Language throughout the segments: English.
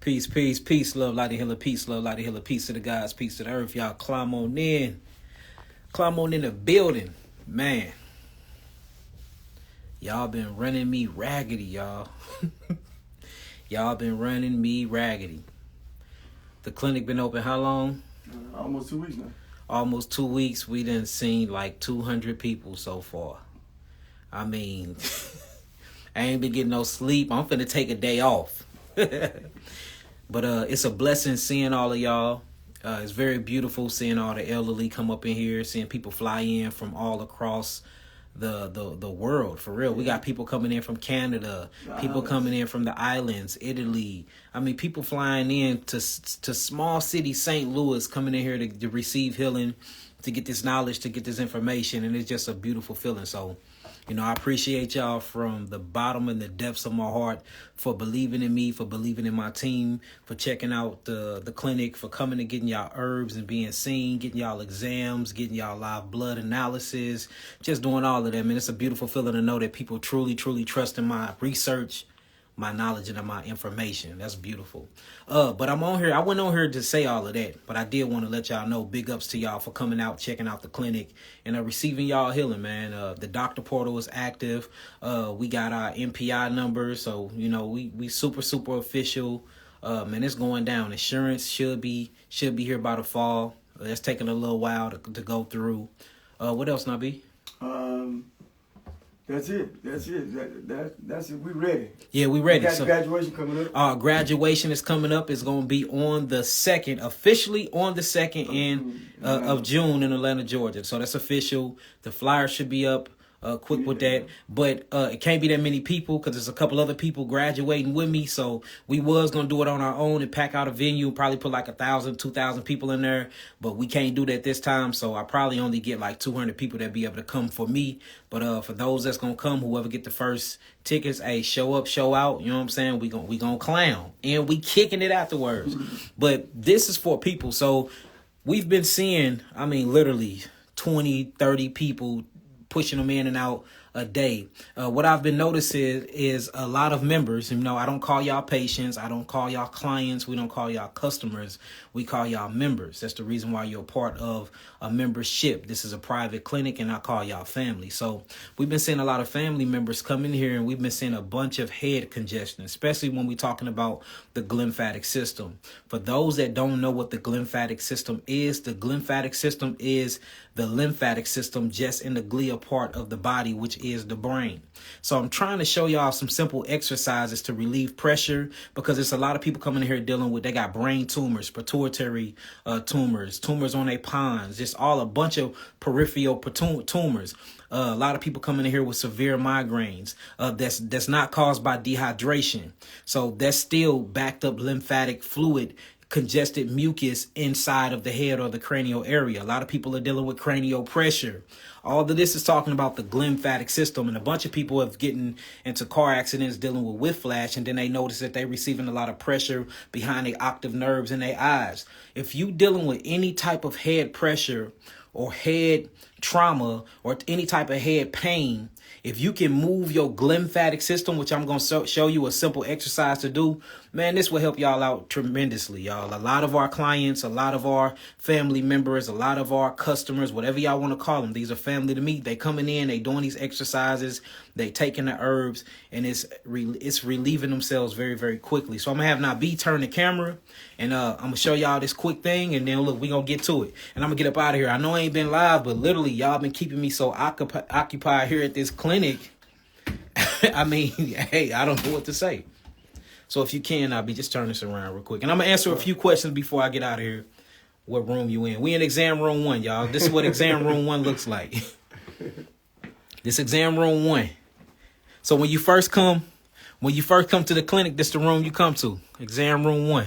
Peace, peace, peace, love, light, and healer, peace, love, light, and healer, peace to the gods, peace to the earth. Y'all climb on in. Climb on in the building. Man. Y'all been running me raggedy, y'all. Y'all been running me raggedy. The clinic been open how long? Almost 2 weeks now. Almost 2 weeks. We done seen like 200 people so far. I mean, I ain't been getting no sleep. I'm finna take a day off. But it's a blessing seeing all of y'all. It's very beautiful seeing all the elderly come up in here, seeing people fly in from all across the world. For real, we got people coming in from Canada, people coming in from the islands, Italy. I mean, people flying in to small city St. Louis, coming in here to receive healing, to get this knowledge, to get this information, and it's just a beautiful feeling. So, you know, I appreciate y'all from the bottom and the depths of my heart for believing in me, for believing in my team, for checking out the clinic, for coming and getting y'all herbs and being seen, getting y'all exams, getting y'all live blood analysis, just doing all of that, man. It's a beautiful feeling to know that people truly, truly trust in my research, my knowledge, and my information. That's beautiful. But I'm on here. I went on here to say all of that, but I did want to let y'all know, big ups to y'all for coming out, checking out the clinic, and receiving y'all healing, man. The doctor portal is active. We got our MPI numbers, so you know we super official. Man, it's going down. Insurance should be here by the fall. It's taking a little while to go through. What else, Nabi? That's it. That's it. We ready. Yeah, we ready. We got graduation coming up. Graduation is coming up. It's going to be on the 2nd, officially on the 2nd of June in Atlanta, Georgia. So that's official. The flyer should be up quick with that. But it can't be that many people because there's a couple other people graduating with me. So we was going to do it on our own and pack out a venue, probably put like 1,000, 2,000 people in there. But we can't do that this time. So I probably only get like 200 people that be able to come for me. But for those that's going to come, whoever get the first tickets, hey, show up, show out. You know what I'm saying? We gonna clown. And we kicking it afterwards. But this is for people. So we've been seeing, I mean, literally 20, 30 people pushing them in and out a day. What I've been noticing is a lot of members. You know, I don't call y'all patients. I don't call y'all clients. We don't call y'all customers. We call y'all members. That's the reason why you're a part of a membership. This is a private clinic, and I call y'all family. So we've been seeing a lot of family members come in here, and we've been seeing a bunch of head congestion, especially when we're talking about the glymphatic system. For those that don't know what the glymphatic system is, the glymphatic system is the lymphatic system just in the glia part of the body, which is the brain. So I'm trying to show y'all some simple exercises to relieve pressure, because there's a lot of people coming in here dealing with, they got brain tumors, pituitary tumors on their pons, just all a bunch of peripheral tumors. A lot of people coming in here with severe migraines that's not caused by dehydration. So that's still backed up lymphatic fluid, congested mucus inside of the head or the cranial area. A lot of people are dealing with cranial pressure. All of this is talking about the glymphatic system, and a bunch of people have getting into car accidents dealing with whiplash, and then they notice that they're receiving a lot of pressure behind the octave nerves in their eyes. If you dealing with any type of head pressure or head trauma or any type of head pain, if you can move your glymphatic system, which I'm going to show you a simple exercise to do, man, this will help y'all out tremendously, y'all. A lot of our clients, a lot of our family members, a lot of our customers, whatever y'all want to call them, these are family to me. They coming in, they doing these exercises, they taking the herbs, and it's relieving themselves very, very quickly. So I'm going to have Nabi turn the camera, and I'm going to show y'all this quick thing, and then look, we're going to get to it. And I'm going to get up out of here. I know I ain't been live, but literally, y'all been keeping me so occupied here at this clinic. I mean, hey, I don't know what to say. So if you can, I'll just turn this around real quick. And I'm going to answer a few questions before I get out of here. What room you in? We in exam room 1, y'all. This is what exam room 1 looks like. This exam room 1. So when you first come to the clinic, this is the room you come to. Exam room 1.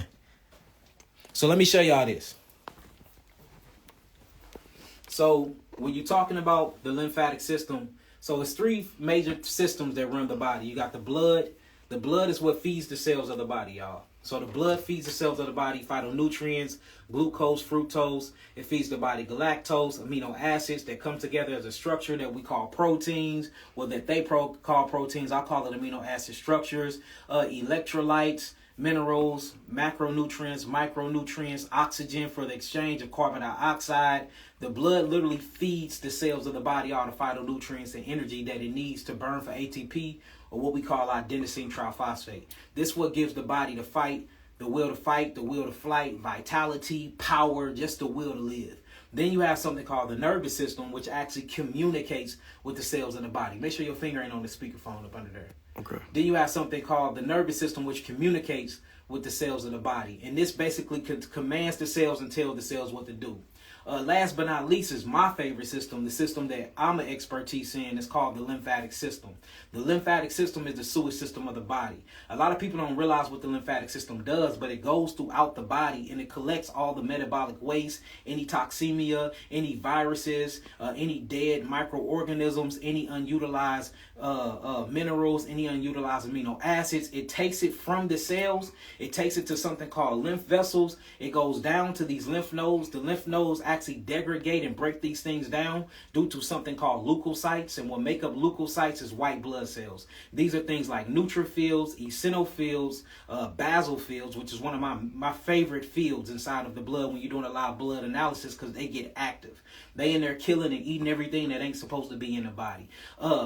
So let me show y'all this. So when you're talking about the lymphatic system, so it's 3 major systems that run the body. You got the blood. The blood is what feeds the cells of the body, y'all. So the blood feeds the cells of the body phytonutrients, glucose, fructose. It feeds the body galactose, amino acids that come together as a structure that we call proteins. Well, that they call proteins, I call it amino acid structures. Electrolytes, minerals, macronutrients, micronutrients, oxygen for the exchange of carbon dioxide. The blood literally feeds the cells of the body all the phytonutrients and energy that it needs to burn for ATP, or what we call adenosine triphosphate. This is what gives the body the will to fight, the will to flight, vitality, power, just the will to live. Then you have something called the nervous system, which actually communicates with the cells in the body. Make sure your finger ain't on the speakerphone up under there. Okay. Then you have something called the nervous system, which communicates with the cells of the body. And this basically commands the cells and tells the cells what to do. Last but not least is my favorite system, the system that I'm an expertise in. It's called the lymphatic system. The lymphatic system is the sewage system of the body. A lot of people don't realize what the lymphatic system does, but it goes throughout the body and it collects all the metabolic waste, any toxemia, any viruses, any dead microorganisms, any unutilized minerals, any unutilized amino acids. It takes it from the cells. It takes it to something called lymph vessels. It goes down to these lymph nodes. The lymph nodes actually degrade and break these things down due to something called leukocytes. And what make up leukocytes is white blood cells. These are things like neutrophils, eosinophils, basophils, which is one of my favorite fields inside of the blood when you're doing a lot of blood analysis, because they get active. They in there killing and eating everything that ain't supposed to be in the body.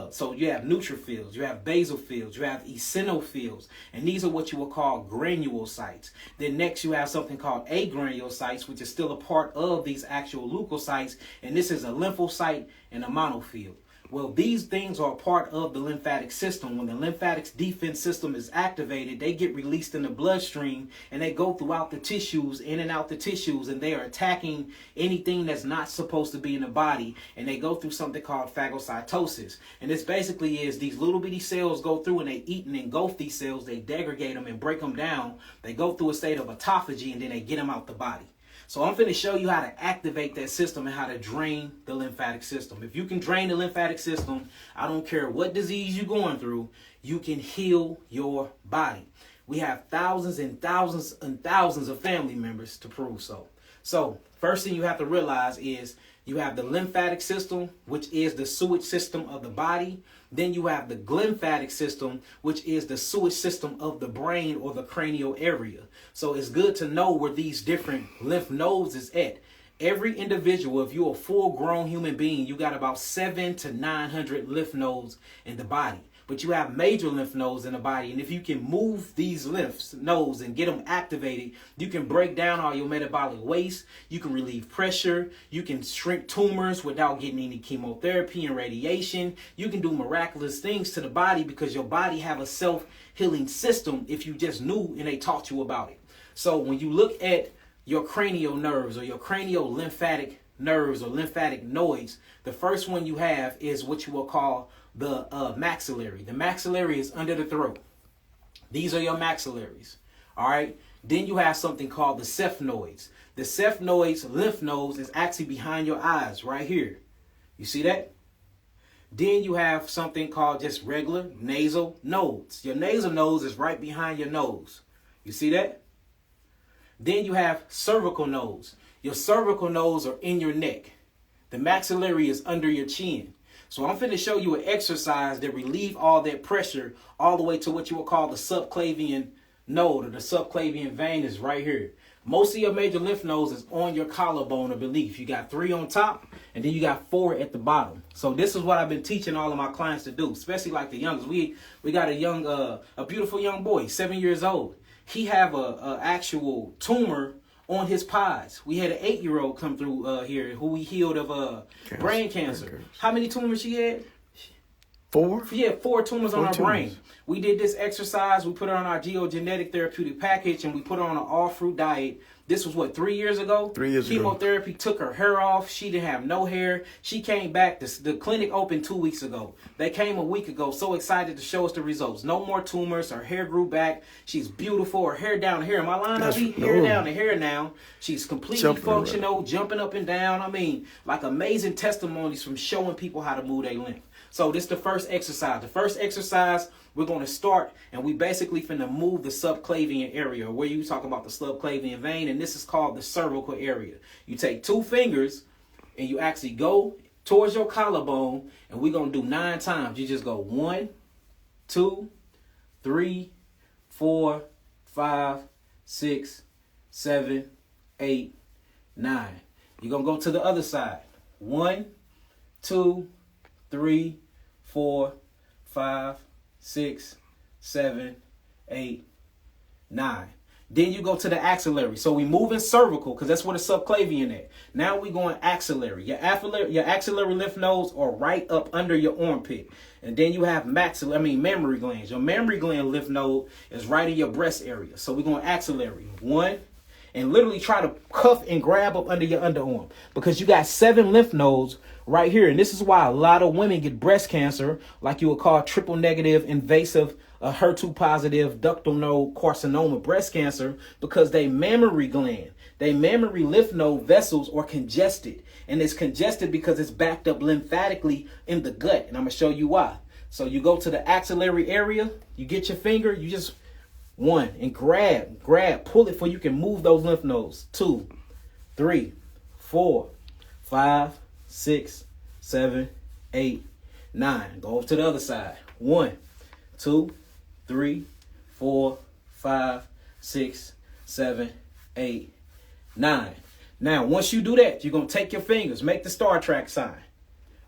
So you have neutrophils, you have basophils, you have eosinophils, and these are what you will call granulocytes. Then next you have something called agranulocytes, which is still a part of these actual leukocytes, and this is a lymphocyte and a monofield. Well, these things are part of the lymphatic system. When the lymphatic defense system is activated, they get released in the bloodstream and they go throughout the tissues, in and out the tissues, and they are attacking anything that's not supposed to be in the body. And they go through something called phagocytosis. And this basically is these little bitty cells go through and they eat and engulf these cells. They degrade them and break them down. They go through a state of autophagy and then they get them out the body. So I'm going to show you how to activate that system and how to drain the lymphatic system. If you can drain the lymphatic system, I don't care what disease you're going through, you can heal your body. We have thousands and thousands and thousands of family members to prove so. So first thing you have to realize is you have the lymphatic system, which is the sewage system of the body. Then you have the glymphatic system, which is the sewage system of the brain or the cranial area. So it's good to know where these different lymph nodes is at. Every individual, if you're a full-grown human being, you got about 700 to 900 lymph nodes in the body. But you have major lymph nodes in the body. And if you can move these lymph nodes and get them activated, you can break down all your metabolic waste. You can relieve pressure. You can shrink tumors without getting any chemotherapy and radiation. You can do miraculous things to the body because your body have a self-healing system if you just knew and they taught you about it. So when you look at your cranial nerves or your cranial lymphatic nerves or lymphatic nodes, the first one you have is what you will call the maxillary. The maxillary is under the throat. These are your maxillaries. All right. Then you have something called the sphenoids. The sphenoids, lymph nodes, is actually behind your eyes right here. You see that? Then you have something called just regular nasal nodes. Your nasal nodes is right behind your nose. You see that? Then you have cervical nodes. Your cervical nodes are in your neck. The maxillary is under your chin. So I'm going to show you an exercise that relieve all that pressure all the way to what you will call the subclavian node or the subclavian vein is right here. Most of your major lymph nodes is on your collarbone or beneath. You got 3 on top and then you got 4 at the bottom. So this is what I've been teaching all of my clients to do, especially like the youngest. We got a beautiful young boy, 7 years old. He have a actual tumor on his pods. We had an 8-year-old come through here who we healed of brain cancer. How many tumors she had? 4? She had 4 tumors on her brain. We did this exercise. We put her on our geogenetic therapeutic package and we put her on an all-fruit diet. This was what, 3 years ago? 3 years ago. Chemotherapy took her hair off. She didn't have no hair. She came back. The clinic opened 2 weeks ago. They came a week ago, so excited to show us the results. No more tumors. Her hair grew back. She's beautiful. Her hair down here. Am I lying? Hair down to hair now. She's completely functional, jumping up and down. I mean, like amazing testimonies from showing people how to move their lymph. So this is the first exercise. The first exercise, we're going to start, and we basically finna move the subclavian area, where you talk about the subclavian vein, and this is called the cervical area. You take 2 fingers, and you actually go towards your collarbone, and we're going to do 9 times. You just go 1, 2, 3, 4, 5, 6, 7, 8, 9. You're going to go to the other side. 1, 2, 3, 4, 5, 6, 7, 8, 9. Then you go to the axillary. So we move in cervical because that's where the subclavian at. Now we going axillary. Your axillary lymph nodes are right up under your armpit. And then you have mammary glands. Your mammary gland lymph node is right in your breast area. So we're going axillary. 1. And literally try to cuff and grab up under your underarm because you got 7 lymph nodes right here. And this is why a lot of women get breast cancer, like you would call triple negative invasive HER2 positive ductal node carcinoma breast cancer, because they mammary lymph node vessels are congested. And it's congested because it's backed up lymphatically in the gut. And I'm going to show you why. So you go to the axillary area, you get your finger, you just 1 and grab, pull it so you can move those lymph nodes. 2, 3, 4, 5, 6, 7, 8, 9. Go over to the other side. 1, 2, 3, 4, 5, 6, 7, 8, 9. Now, once you do that, you're going to take your fingers, make the Star Trek sign.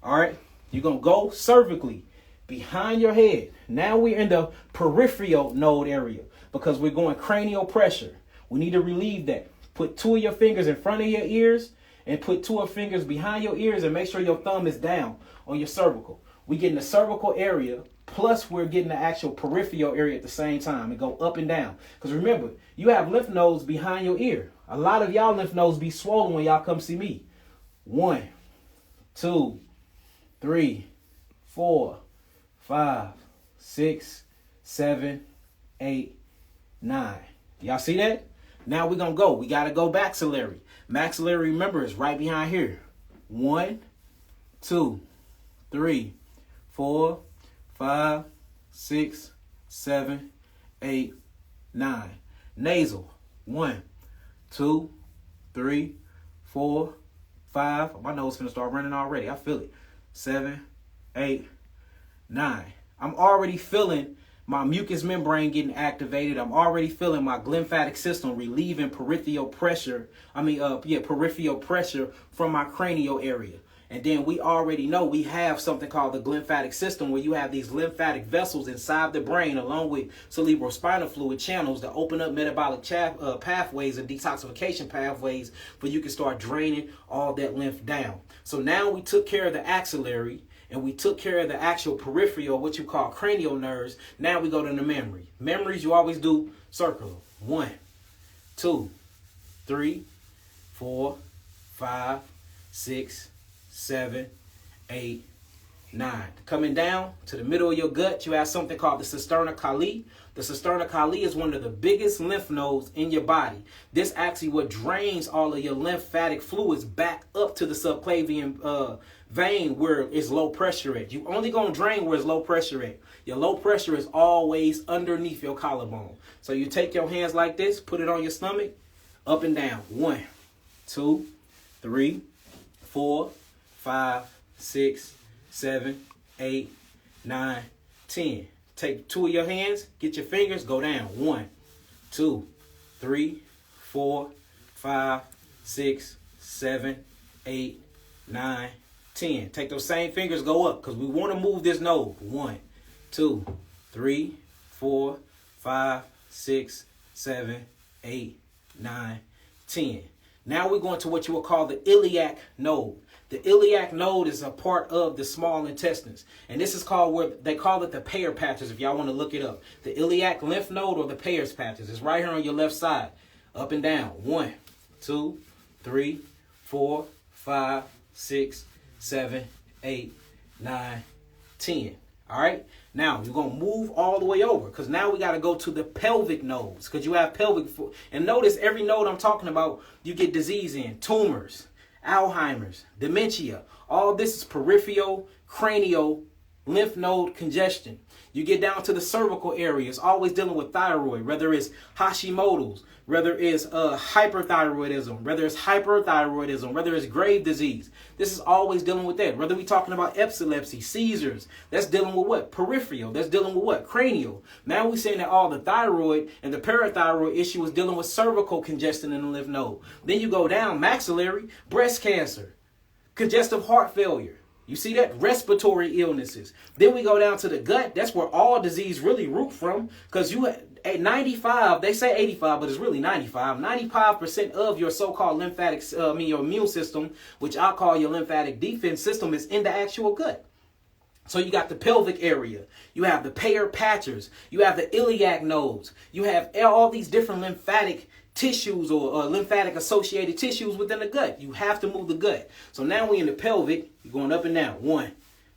All right. You're going to go cervically behind your head. Now we're in the peripheral node area because we're going cranial pressure. We need to relieve that. Put 2 of your fingers in front of your ears and put 2 of your fingers behind your ears and make sure your thumb is down on your cervical. We get in the cervical area, plus we're getting the actual peripheral area at the same time and go up and down. Because remember, you have lymph nodes behind your ear. A lot of y'all lymph nodes be swollen when y'all come see me. 1, 2, 3, 4, 5, 6, 7, 8, 9. Y'all see that? Now we're going to go. We got to go maxillary. Maxillary, remember, is right behind here. 1, 2, 3, 4, 5, 6, 7, 8, 9. Nasal. 1, 2, 3, 4, 5. My nose is going to start running already. I feel it. 7, 8, 9. I'm already feeling my mucous membrane getting activated. I'm already feeling my glymphatic system relieving peripheral pressure. Peripheral pressure from my cranial area. And then we already know we have something called the glymphatic system, where you have these lymphatic vessels inside the brain along with cerebrospinal fluid channels that open up metabolic pathways and detoxification pathways where you can start draining all that lymph down. So now we took care of the axillary and we took care of the actual peripheral, what you call cranial nerves. Now we go to the memory. Memories, you always do circular. 1, 2, 3, 4, 5, 6, 7, 8, 9. Coming down to the middle of your gut, you have something called the cisterna cali. The cisterna cali is one of the biggest lymph nodes in your body. This actually what drains all of your lymphatic fluids back up to the subclavian vein where it's low pressure at. You only going to drain where it's low pressure at. Your low pressure is always underneath your collarbone. So you take your hands like this, put it on your stomach, up and down. 1, 2, 3, 4, 5, 6, 7, 8, 9, 10. Take 2 of your hands, get your fingers, go down. 1, 2, 3, 4, 5, 6, 7, 8, 9, 10. Take those same fingers, go up, because we want to move this node. 1, 2, 3, 4, 5, 6, 7, 8, 9, 10. Now we're going to what you will call the iliac node. The iliac node is a part of the small intestines. And this is called, where they call it the Peyer's patches, if y'all want to look it up. The iliac lymph node or the Peyer's patches. It's right here on your left side. Up and down. 1, 2, 3, 4, 5, 6, 7, 8, 9, 10. All right. Now you're going to move all the way over, because now we got to go to the pelvic nodes, because you have pelvic. And notice every node I'm talking about, you get disease in. Tumors, Alzheimer's, dementia. All this is peripheral, cranial lymph node congestion. You get down to the cervical area, it's always dealing with thyroid, whether it's Hashimoto's, whether it's hyperthyroidism, whether it's hyperthyroidism, whether it's grave disease. This is always dealing with that. Whether we're talking about epilepsy, seizures, that's dealing with what? Peripheral. That's dealing with what? Cranial. Now we're saying that all the thyroid and the parathyroid issue is dealing with cervical congestion in the lymph node. Then you go down maxillary, breast cancer, congestive heart failure. You see that? Respiratory illnesses. Then we go down to the gut. That's where all disease really root from. Because you at 95, they say 85, but it's really 95. 95% of your so-called lymphatics, your immune system, which I call your lymphatic defense system, is in the actual gut. So you got the pelvic area. You have the Peyer's patches. You have the iliac nodes. You have all these different lymphatic tissues or lymphatic associated tissues within the gut. You have to move the gut. So now we in the pelvic. You're going up and down. 1,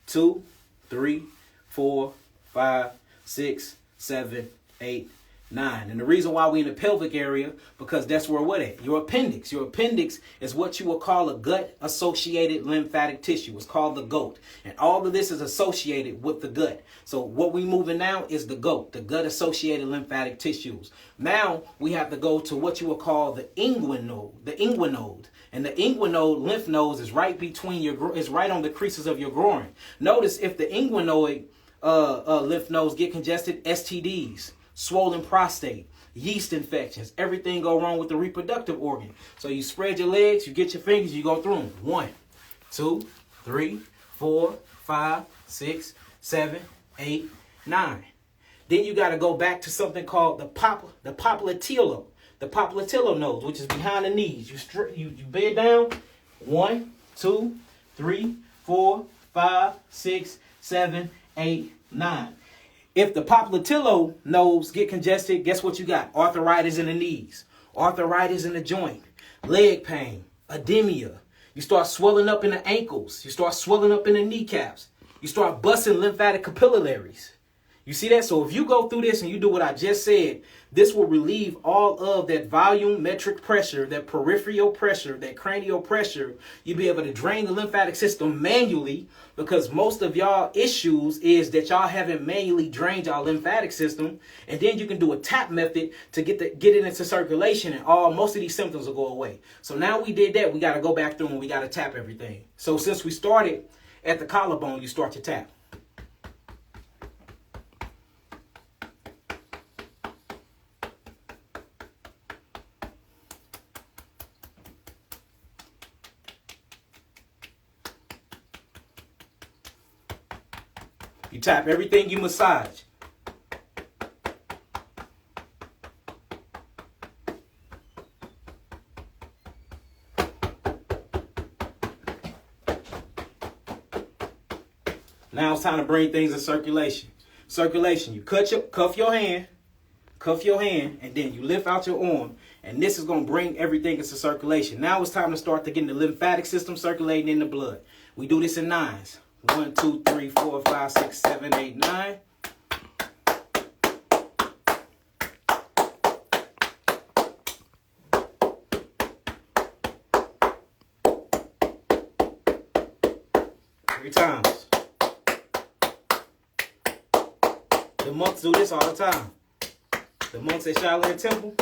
2, 3, 4, 5, 6, 7, 8, 9. And the reason why we in the pelvic area, because that's where what at? Your appendix. Your appendix is what you will call a gut-associated lymphatic tissue. It's called the GOAT. And all of this is associated with the gut. So what we moving now is the GOAT, the gut-associated lymphatic tissues. Now we have to go to what you will call the inguinal node. And the inguinal lymph nodes is right between is right on the creases of your groin. Notice if the inguinoid lymph nodes get congested, STDs, swollen prostate, yeast infections, everything go wrong with the reproductive organ. So you spread your legs, you get your fingers, you go through them. 1, 2, 3, 4, 5, 6, 7, 8, 9. Then you got to go back to something called the popliteal nodes, which is behind the knees. You bend down. 1, 2, 3, 4, 5, 6, 7, 8, 9. If the popliteal nodes get congested, guess what you got? Arthritis in the knees, arthritis in the joint, leg pain, edema. You start swelling up in the ankles. You start swelling up in the kneecaps. You start busting lymphatic capillaries. You see that? So if you go through this and you do what I just said, this will relieve all of that volumetric pressure, that peripheral pressure, that cranial pressure. You'll be able to drain the lymphatic system manually, because most of y'all issues is that y'all haven't manually drained y'all lymphatic system. And then you can do a tap method to get it into circulation, and most of these symptoms will go away. So now we did that. We got to go back through and we got to tap everything. So since we started at the collarbone, you start to tap. You tap everything, you massage. Now it's time to bring things in circulation. Circulation, you cuff your hand, and then you lift out your arm. And this is going to bring everything into circulation. Now it's time to start to get the lymphatic system circulating in the blood. We do this in 9s. 1, 2, 3, 4, 5, 6, 7, 8, 9. Three times. The monks do this all the time. The monks at Shaolin Temple.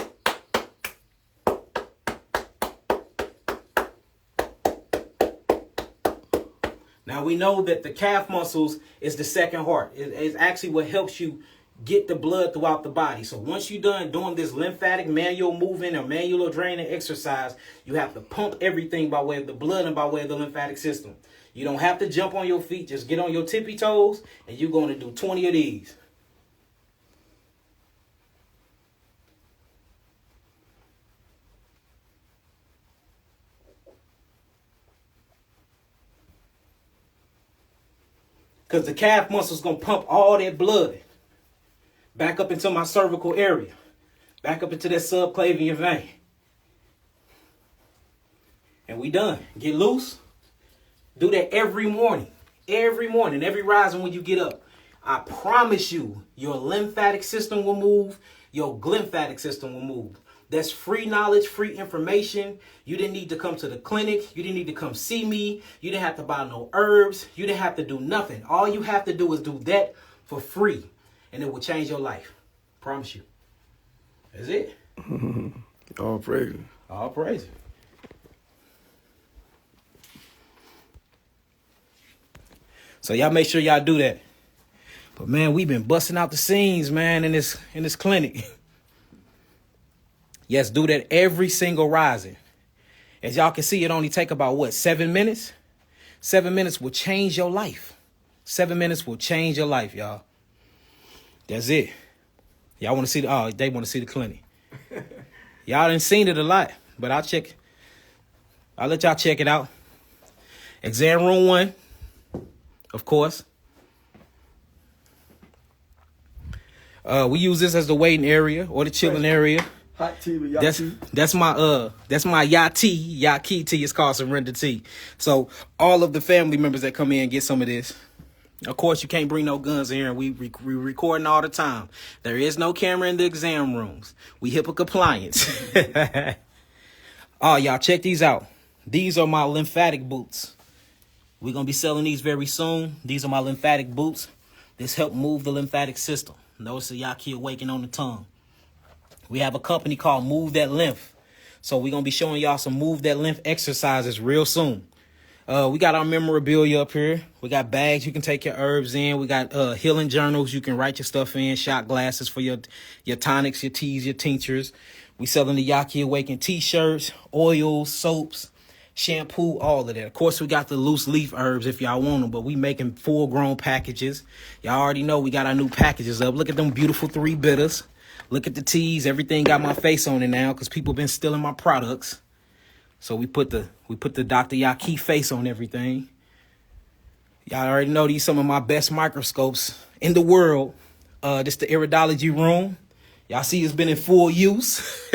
Now we know that the calf muscles is the second heart. It's actually what helps you get the blood throughout the body. So once you're done doing this lymphatic manual movement or manual draining exercise, you have to pump everything by way of the blood and by way of the lymphatic system. You don't have to jump on your feet. Just get on your tippy toes and you're going to do 20 of these. Because the calf muscle is going to pump all that blood back up into my cervical area, back up into that subclavian vein. And we done. Get loose. Do that every morning, every rising when you get up. I promise you, your lymphatic system will move, your glymphatic system will move. That's free knowledge, free information. You didn't need to come to the clinic. You didn't need to come see me. You didn't have to buy no herbs. You didn't have to do nothing. All you have to do is do that for free, and it will change your life. Promise you. That's it. All praise. All praise. So y'all make sure y'all do that. But man, we've been busting out the scenes, man, in this clinic. Yes, do that every single rising. As y'all can see, it only take about 7 minutes? 7 minutes will change your life. 7 minutes will change your life, y'all. That's it. Y'all want to see they want to see the clinic. Y'all done seen it a lot, but I'll let y'all check it out. Exam room 1, of course. We use this as the waiting area or the chilling area. Hot tea with Yahki. That's my Yahki tea. It's called Surrender tea. So all of the family members that come in and get some of this. Of course, you can't bring no guns in here, and we recording all the time. There is no camera in the exam rooms. We HIPAA compliance. Oh, y'all, check these out. These are my lymphatic boots. We're going to be selling these very soon. These are my lymphatic boots. This help move the lymphatic system. Notice the Yahki awaken on the tongue. We have a company called Move That Lymph. So we're going to be showing y'all some Move That Lymph exercises real soon. We got our memorabilia up here. We got bags you can take your herbs in. We got healing journals you can write your stuff in. Shot glasses for your tonics, your teas, your tinctures. We selling the Yahki Awaken t-shirts, oils, soaps, shampoo, all of that. Of course, we got the loose leaf herbs if y'all want them, but we making full-grown packages. Y'all already know we got our new packages up. Look at them beautiful 3 bitters. Look at the teas. Everything got my face on it now because people been stealing my products. So we put the Dr. Yahki face on everything. Y'all already know these some of my best microscopes in the world. This the iridology room. Y'all see it's been in full use.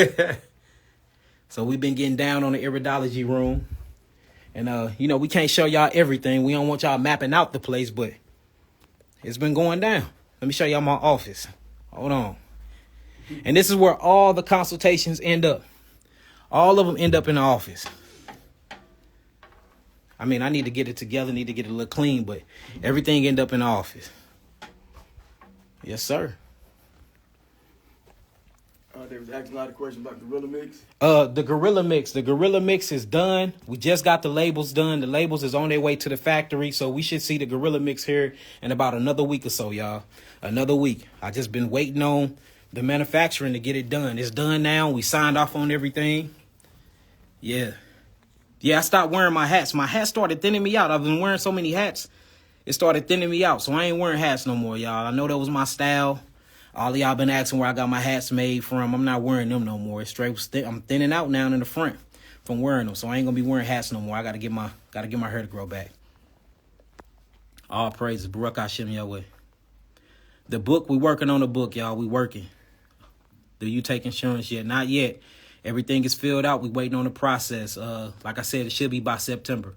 So we've been getting down on the iridology room. And, we can't show y'all everything. We don't want y'all mapping out the place, but it's been going down. Let me show y'all my office. Hold on. And this is where all the consultations end up. All of them end up in the office. I mean, I need to get it together, need to get it a little clean, but everything end up in the office. Yes, sir. They was asking a lot of questions about the Gorilla Mix. The Gorilla Mix. The Gorilla Mix is done. We just got the labels done. The labels is on their way to the factory, so we should see the Gorilla Mix here in about another week or so, y'all. Another week. I just been waiting on the manufacturing to get it done. It's done now. We signed off on everything. Yeah, I stopped wearing my hats. My hats started thinning me out. I've been wearing so many hats. It started thinning me out. So I ain't wearing hats no more, y'all. I know that was my style. All of y'all been asking where I got my hats made from. I'm not wearing them no more. It's straight. I'm thinning out now in the front from wearing them. So I ain't going to be wearing hats no more. I got to get my hair to grow back. All praises. Baruch Hashem Yahweh. The book, we working on the book, y'all. We working. Do you take insurance yet? Not yet. Everything is filled out. We waiting on the process. Like I said, it should be by September.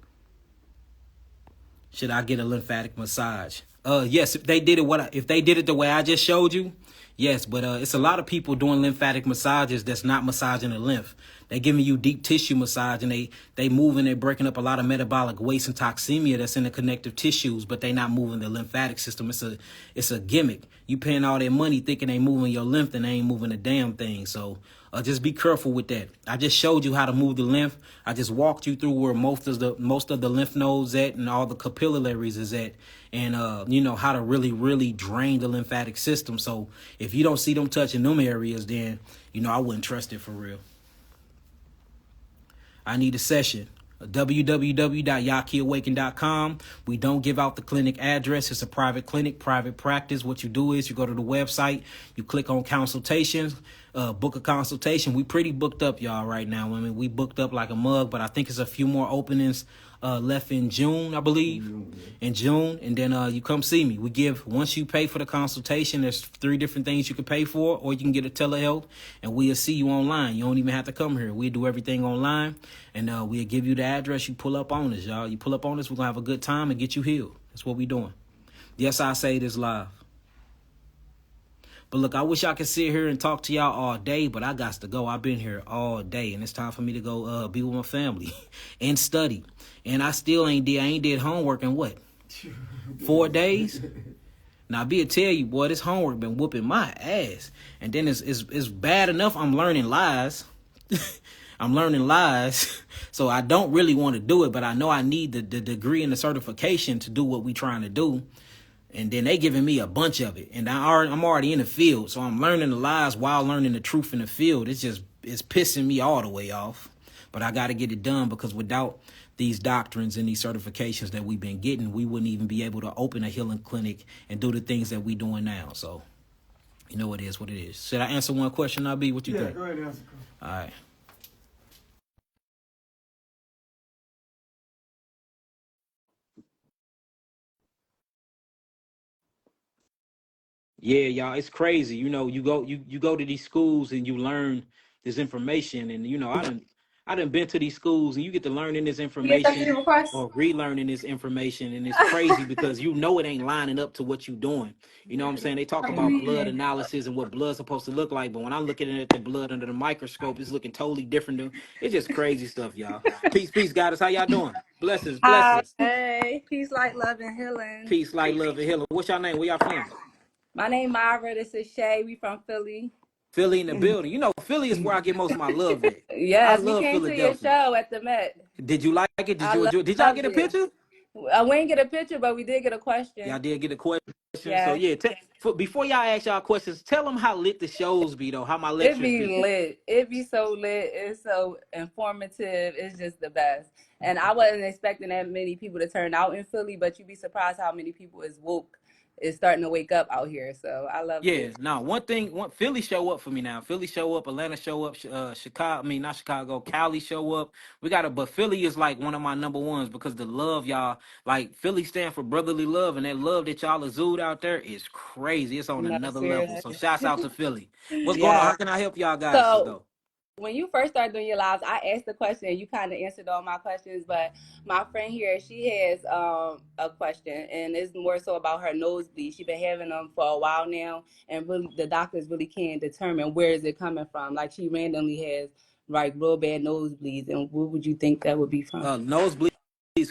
Should I get a lymphatic massage? Yes, if they did it the way I just showed you, yes. But it's a lot of people doing lymphatic massages that's not massaging the lymph. They giving you deep tissue massage, and they moving, they breaking up a lot of metabolic waste and toxemia that's in the connective tissues, but they not moving the lymphatic system. It's a gimmick. You paying all that money thinking they moving your lymph, and they ain't moving a damn thing. So just be careful with that. I just showed you how to move the lymph. I just walked you through where most of the lymph nodes at and all the capillaries is at, and how to really, really drain the lymphatic system. So if you don't see them touching them areas, then I wouldn't trust it for real. I need a session. www.yahkiawaken.com. We don't give out the clinic address. It's a private clinic, private practice. What you do is you go to the website, you click on consultations, book a consultation. We pretty booked up, y'all, right now. I mean, we booked up like a mug, but I think it's a few more openings left in June, I believe. In June. And then you come see me. Once you pay for the consultation, there's 3 different things you can pay for, or you can get a telehealth, and we'll see you online. You don't even have to come here. We do everything online, and we'll give you the address. You pull up on us, y'all. You pull up on us, we're going to have a good time and get you healed. That's what we're doing. Yes, I say this live. But look, I wish I could sit here and talk to y'all all day, but I got to go. I've been here all day, and it's time for me to go be with my family and study. And I still ain't did homework in what? 4 days? Now, I'll tell you, boy, this homework been whooping my ass. And then it's bad enough I'm learning lies. I'm learning lies. So I don't really want to do it, but I know I need the degree and the certification to do what we trying to do. And then they giving me a bunch of it. And I'm already in the field. So I'm learning the lies while learning the truth in the field. It's pissing me all the way off. But I got to get it done, because without these doctrines and these certifications that we've been getting, we wouldn't even be able to open a healing clinic and do the things that we doing now. So, you know, it is what it is. Should I answer one question, I'll be what you think? Yeah, go ahead and answer. All right. Yeah, y'all, it's crazy. You know, you go to these schools and you learn this information, and you know, I done been to these schools, and you get to learning this information or relearning this information, and it's crazy because you know it ain't lining up to what you doing. You know what I'm saying? They talk about blood analysis and what blood's supposed to look like, but when I'm looking at the blood under the microscope, it's looking totally different. It's just crazy stuff, y'all. Peace, goddess. How y'all doing? Blessings. Hey, peace, light, love, and healing. Peace, light, love, and healing. What's your name? Where y'all from? My name Myra. This is Shay. We from Philly. Philly in the building. You know, Philly is where I get most of my love at. I Yes, we love came to your Philadelphia. show at the Met. Did you like it? Did you enjoy? Did y'all get a picture? We didn't get a picture, but we did get a question. Y'all did get a question. Yes. So yeah, before y'all ask y'all questions, tell them how lit the shows be though. How my lectures be lit. It be so lit. It's so informative. It's just the best. And I wasn't expecting that many people to turn out in Philly, but you'd be surprised how many people is woke. Is starting to wake up out here, so I love it. Yeah, now one Philly show up for me now. Philly show up, Atlanta show up, Chicago. I mean, not Chicago, Cali show up. But Philly is like one of my number ones because the love y'all like. Philly stand for brotherly love, and that love that y'all exude out there is crazy. It's on another level. So shouts out to Philly. What's going on? How can I help y'all guys though? When you first started doing your lives, I asked the question and you kind of answered all my questions, but my friend here, she has a question, and it's more so about her nosebleeds. She's been having them for a while now, and really the doctors really can't determine where is it coming from. Like she randomly has like real bad nosebleeds, and what would you think that would be from? Nosebleeds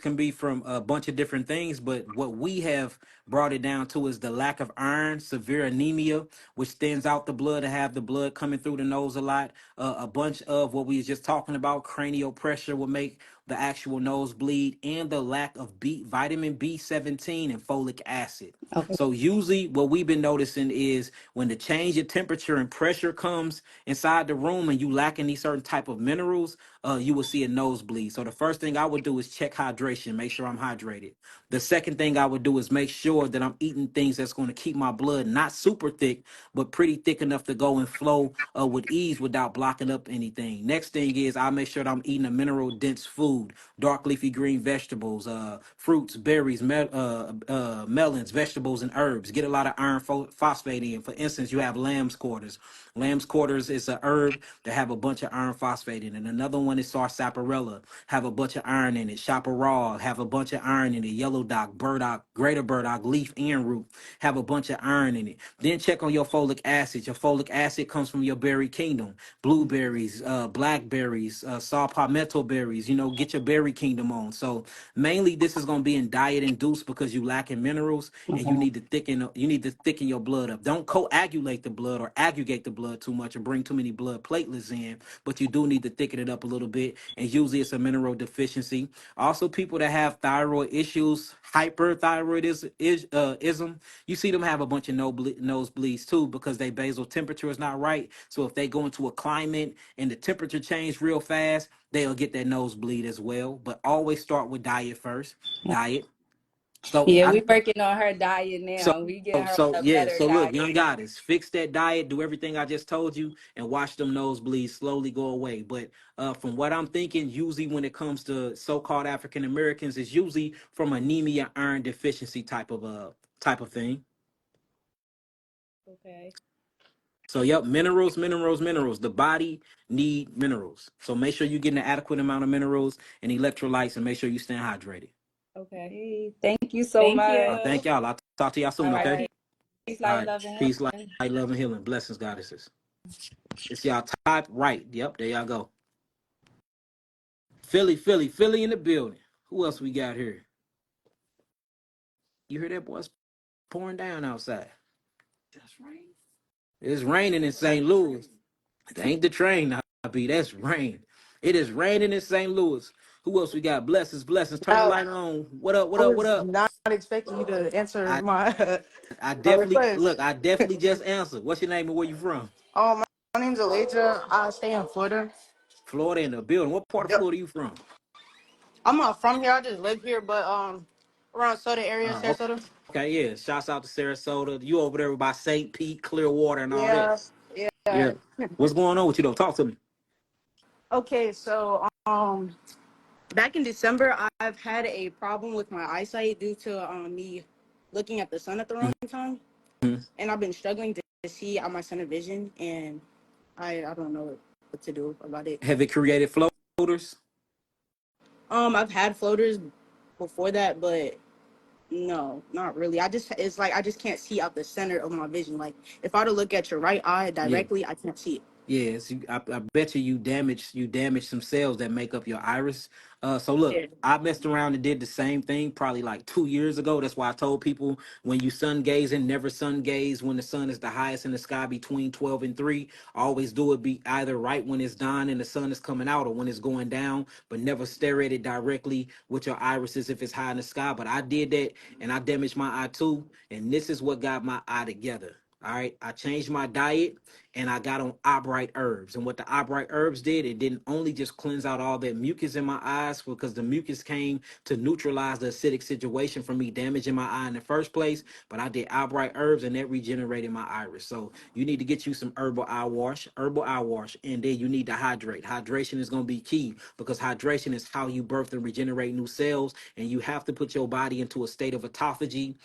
can be from a bunch of different things, but what we have brought it down to is the lack of iron, severe anemia, which thins out the blood to have the blood coming through the nose a lot. A bunch of what we was just talking about, cranial pressure will make the actual nosebleed, and the lack of vitamin B17 and folic acid. Okay. So usually what we've been noticing is when the change of temperature and pressure comes inside the room and you lacking these certain type of minerals, you will see a nosebleed. So the first thing I would do is check hydration, make sure I'm hydrated. The second thing I would do is make sure that I'm eating things that's going to keep my blood not super thick, but pretty thick enough to go and flow with ease without blocking up anything. Next thing is I make sure that I'm eating a mineral dense food, dark leafy green vegetables, fruits, berries, melons, vegetables, and herbs. Get a lot of iron phosphate in. For instance, you have lamb's quarters. Lamb's quarters is a herb that have a bunch of iron phosphate in it. Another one is sarsaparilla, have a bunch of iron in it. Chaparral have a bunch of iron in it. Yellow dock, burdock, greater burdock, leaf and root have a bunch of iron in it. Then check on your folic acid. Your folic acid comes from your berry kingdom. Blueberries, blackberries, saw palmetto berries. You know, get your berry kingdom on. So mainly this is going to be in diet induced because you lacking minerals, and you need to thicken your blood up. Don't coagulate the blood or aggregate the blood too much or bring too many blood platelets in, but you do need to thicken it up a little bit, and usually it's a mineral deficiency. Also, people that have thyroid issues, hyperthyroidism, you see them have a bunch of nosebleeds too because their basal temperature is not right. So if they go into a climate and the temperature change real fast, they'll get that nosebleed as well. But always start with diet first. Diet. So yeah, we're working on her diet now. We get her a better look, diet. young goddess, fix that diet, do everything I just told you, and watch them nosebleeds slowly go away. But from what I'm thinking, usually when it comes to so-called African Americans, it's usually from anemia, iron deficiency type of thing. Okay. So yep, minerals. The body need minerals. So make sure you're getting an adequate amount of minerals and electrolytes, and make sure you stay hydrated. Okay. Thank you so much. Thank y'all. I'll talk to y'all soon. All Okay. right. Peace, All light, right. love, and Peace, light, healing. love, and healing. Blessings, goddesses. It's y'all type right. Yep, there y'all go. Philly in the building. Who else we got here? You hear that, boy? It's pouring down outside. That's rain. It's raining in St. Louis. It ain't the train, be that's rain. It is raining in St. Louis. Who else we got? Blessings. Turn the light on. What up? I was not expecting you to answer I my I my definitely request. look. I definitely just answered. What's your name and where you from? My name's Elijah. I stay in Florida. Florida in the building. What part of Yep. Florida you from? I'm not from here. I just live here, but around Soda area, Uh, Sarasota. okay, yeah. Shouts out to Sarasota. You over there by St. Pete, Clearwater, and all that. Yeah, yeah. Yeah. What's going on with you though? Talk to me. Okay, so back in December, I've had a problem with my eyesight due to me looking at the sun at the wrong time, Mhm. and I've been struggling to see out my center vision, and I don't know what to do about it. Have it created floaters? I've had floaters before that, but no, not really. It's like I just can't see out the center of my vision. Like if I were to look at your right eye Yeah. directly, I can't see it. Yes, I bet you damaged some cells that make up your iris. So look, Yeah. I messed around and did the same thing probably like 2 years ago. That's why I told people when you sun gazing, never sun gaze when the sun is the highest in the sky between 12 and 3. Always do it be either right when it's dying and the sun is coming out or when it's going down, but never stare at it directly with your irises if it's high in the sky. But I did that and I damaged my eye too, and this is what got my eye together. All right, I changed my diet and I got on Albright herbs. And what the Albright herbs did, it didn't only just cleanse out all that mucus in my eyes, because the mucus came to neutralize the acidic situation from me damaging my eye in the first place. But I did Albright herbs and that regenerated my iris. So you need to get you some herbal eye wash, and then you need to hydrate. Hydration is going to be key, because hydration is how you birth and regenerate new cells. And you have to put your body into a state of autophagy.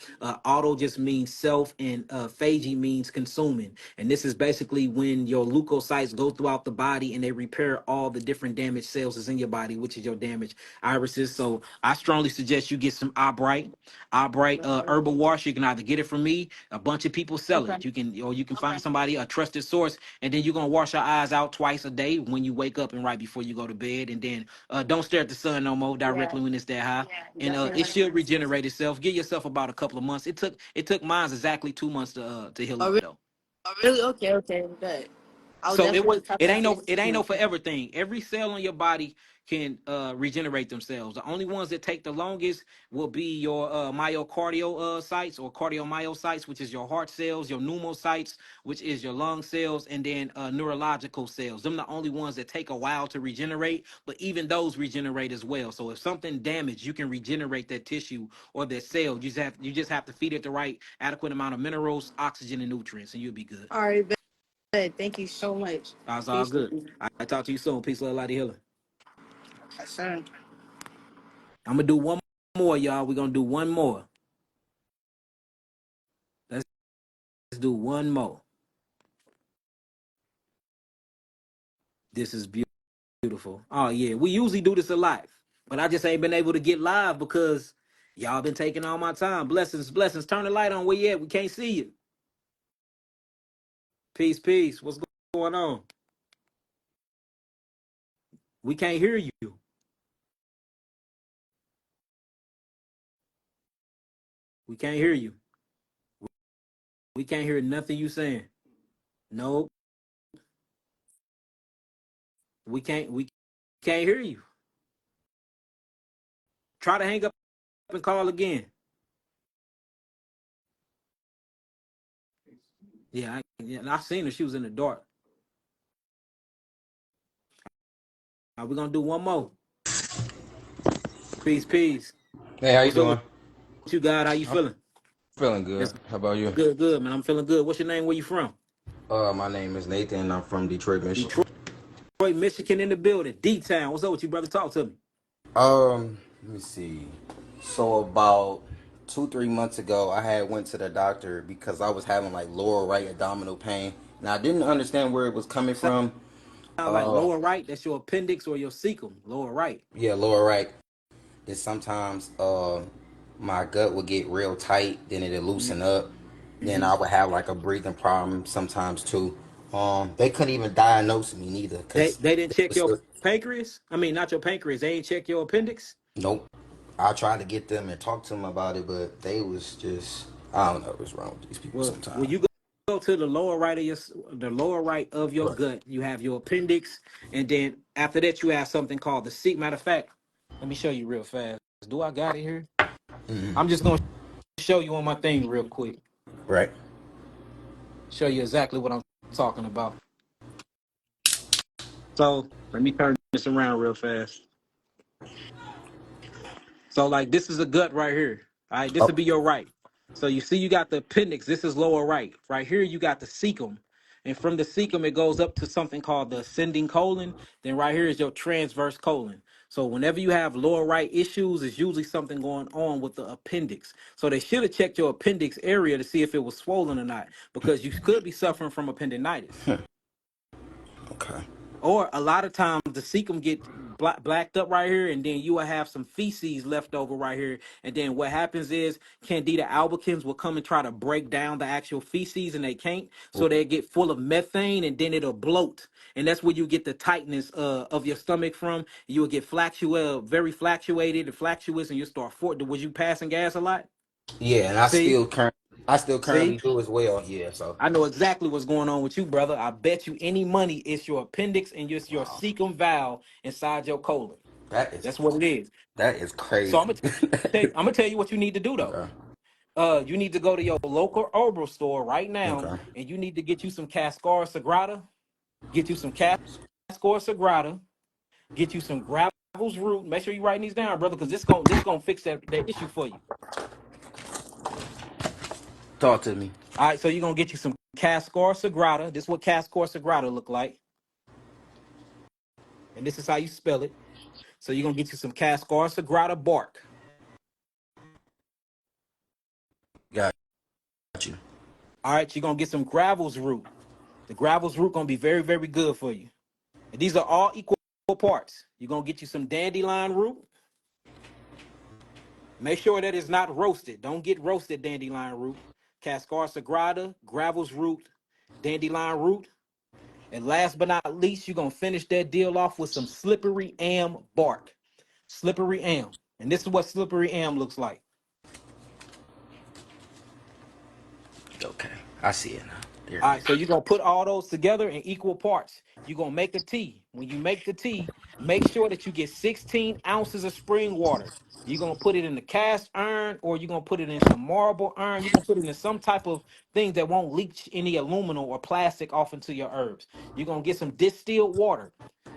Auto just means self, and phagy means consuming. And this is basically when your leukocytes go throughout the body and they repair all the different damaged cells that's in your body, which is your damaged irises. So I strongly suggest you get some Albright herbal wash. You can either get it from me, a bunch of people sell Okay. it. You can find somebody, a trusted source, and then you're gonna wash your eyes out twice a day, when you wake up and right before you go to bed. And then don't stare at the sun no more Yeah. directly when it's that high. And it Definitely. should regenerate itself. Give yourself about a couple of months. It took mine exactly 2 months to heal Oh, up really? though. Really? Okay. Okay. Good. I'll So definitely tap into it. it ain't no forever thing. Every cell on your body can regenerate themselves. The only ones that take the longest will be your myocardial sites, or cardiomyocytes, which is your heart cells, your pneumocytes, which is your lung cells, and then neurological cells. Them the only ones that take a while to regenerate, but even those regenerate as well. So if something damaged, you can regenerate that tissue or that cell. You just have to feed it the right adequate amount of minerals, oxygen, and nutrients, and you'll be good. All right. Good. Thank you so much. That's all Appreciate good. you. I talk to you soon. Peace, love, light, and healing. Yes, sir. I'm gonna do one more, y'all. We're gonna do one more. Let's do one more. This is beautiful. Oh yeah, we usually do this a lot, but I just ain't been able to get live because y'all been taking all my time. Blessings. Turn the light on. Where you at? We can't see you. Peace. What's going on? We can't hear you. We can't hear you. We can't hear nothing you saying. Nope. We can't hear you. Try to hang up and call again. Yeah, I seen her. She was in the dark. We're gonna do one more. Peace. Hey, how you What's up doing? with you, God? How you I'm feeling? feeling That's good. How about you? good, man. I'm feeling good. What's your name? Where you from? My name is Nathan and I'm from Detroit, Michigan. Detroit, Michigan in the building. D-Town. What's up with you, brother? Talk to me. Let me see. So about 2, 3 months ago, I had went to the doctor because I was having like lower right abdominal pain. Now I didn't understand where it was coming Sound from. like Uh, lower right. That's your appendix or your cecum. Lower right. yeah, lower right. That sometimes my gut would get real tight, then it'll Mhm. loosen up. Then I would have like a breathing problem sometimes too. They couldn't even diagnose me neither, They cause they didn't they check was your still, pancreas. I mean, not your pancreas. They ain't check your appendix. nope. I tried to get them and talk to them about it, but they was just, I don't know what's wrong with these people Well, when sometimes. you go to the lower right of the lower right of your Right. gut, you have your appendix, and then after that you have something called the seat. Matter of fact, let me show you real fast. Do I got it here? I'm just gonna show you on my thing real quick. Right. Show you exactly what I'm talking about. So let me turn this around real fast. So like this is a gut right here. All right, this Oh, would be your right. So you see you got the appendix. This is lower right. Right here you got the cecum. And from the cecum it goes up to something called the ascending colon. Then right here is your transverse colon. So whenever you have lower right issues, it's usually something going on with the appendix. So they should have checked your appendix area to see if it was swollen or not, because you could be suffering from appendicitis. okay. Or a lot of times the cecum get blacked up right here, and then you will have some feces left over right here. And then what happens is Candida albicans will come and try to break down the actual feces, and they can't. So they get full of methane, and then it'll bloat. And that's where you get the tightness of your stomach from. You will get very fluctuated, and flatuous, and you start was you passing gas a lot? Yeah, and See, I still currently see. do as well. Yeah, so I know exactly what's going on with you, brother. I bet you any money it's your appendix and just your wow, cecum valve inside your colon. that is That's what it is. that is So crazy. I'm gonna tell you what you need to do though. Okay. You need to go to your local herbal store right now, Okay. and you need to get you some Cascara Sagrada, get you some Cascara Sagrada, get you some Gravel's root. Make sure you writing these down, brother, because this gonna fix that issue for you. Talk to me. All right, so you're gonna get you some Cascara Sagrada. This is what Cascara Sagrada look like, and this is how you spell it. So you're gonna get you some Cascara Sagrada bark. Got you. All right, you're gonna get some Gravel's root. The Gravel's root gonna be very, very good for you. And these are all equal parts. You're gonna get you some dandelion root. Make sure that it's not roasted. Don't get roasted dandelion root. Cascara Sagrada, Gravel's root, dandelion root. And last but not least, you're gonna finish that deal off with some slippery am bark. Slippery am. And this is what slippery am looks like. Okay, I see it now. There All it right, so is. you're gonna put all those together in equal parts. You're gonna make a tea. When you make the tea, make sure that you get 16 ounces of spring water. You're gonna put it in the cast iron, or you're gonna put it in some marble iron. You're gonna put it in some type of thing that won't leach any aluminum or plastic off into your herbs. You're gonna get some distilled water.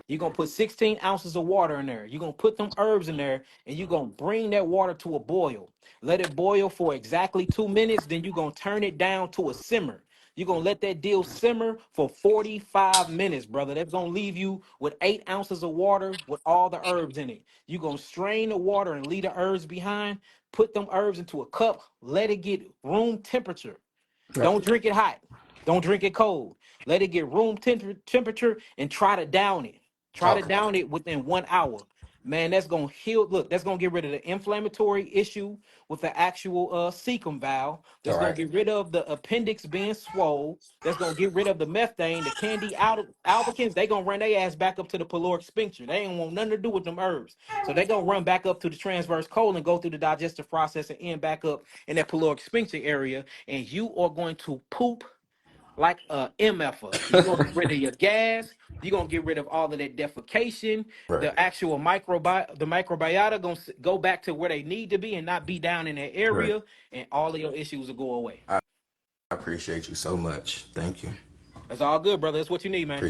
You're gonna put 16 ounces of water in there. You're gonna put them herbs in there, and you're gonna bring that water to a boil. Let it boil for exactly 2 minutes. Then you're gonna turn it down to a simmer. You're gonna let that deal simmer for 45 minutes, brother. That's gonna leave you with 8 ounces of water with all the herbs in it. You're gonna strain the water and leave the herbs behind. Put them herbs into a cup. Let it get room temperature. Right. Don't drink it hot. Don't drink it cold. Let it get room temperature and try to down it. Try to Okay. down it within 1 hour. Man, that's gonna heal. Look, that's gonna get rid of the inflammatory issue with the actual cecum valve. All That's gonna right. get rid of the appendix being swole. That's gonna get rid of the methane, the candy albicans. They gonna run their ass back up to the pyloric sphincter. They ain't want nothing to do with them herbs. So they gonna run back up to the transverse colon, go through the digestive process, and end back up in that pyloric sphincter area. And you are going to poop like a MFer. You're gonna get rid of your gas. You're gonna get rid of all of that defecation. Right. The actual the microbiota gonna go back to where they need to be and not be down in that Right. area, and all of your issues will go away. I appreciate you so much. Thank you. That's all good, brother. That's what you need, man.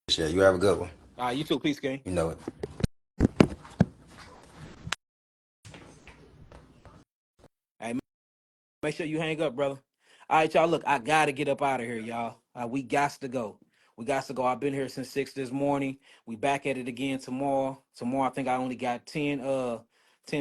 Appreciate it. You have a good one. All right, you too. Peace, gang. You know it. Hey, make sure you hang up, brother. All right, y'all. Look, I gotta get up out of here, y'all. We got to go. We got to go. I've been here since 6 this morning. We back at it again tomorrow. Tomorrow, I think I only got 10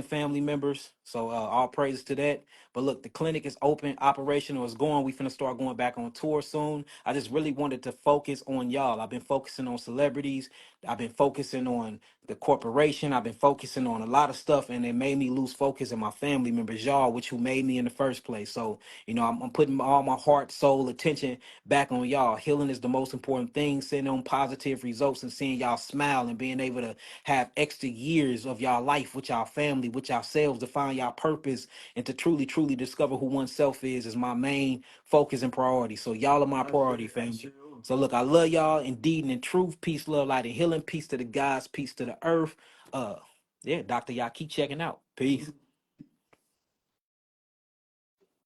family members. So all praises to that. But look, the clinic is open, operational, is going. We finna start going back on tour soon. I just really wanted to focus on y'all. I've been focusing on celebrities. I've been focusing on the corporation. I've been focusing on a lot of stuff, and it made me lose focus on my family members, y'all, which who made me in the first place. So, you know, I'm putting all my heart, soul, attention back on y'all. Healing is the most important thing. Sitting on positive results and seeing y'all smile and being able to have extra years of y'all life with y'all family, with yourselves, to find y'all purpose and to truly, truly discover who oneself is my main focus and priority. So y'all are my priority, family. So look, I love y'all indeed and in truth. Peace, love, light, and healing. Peace to the gods, peace to the earth. Yeah, Dr. Yahki checking out. Peace.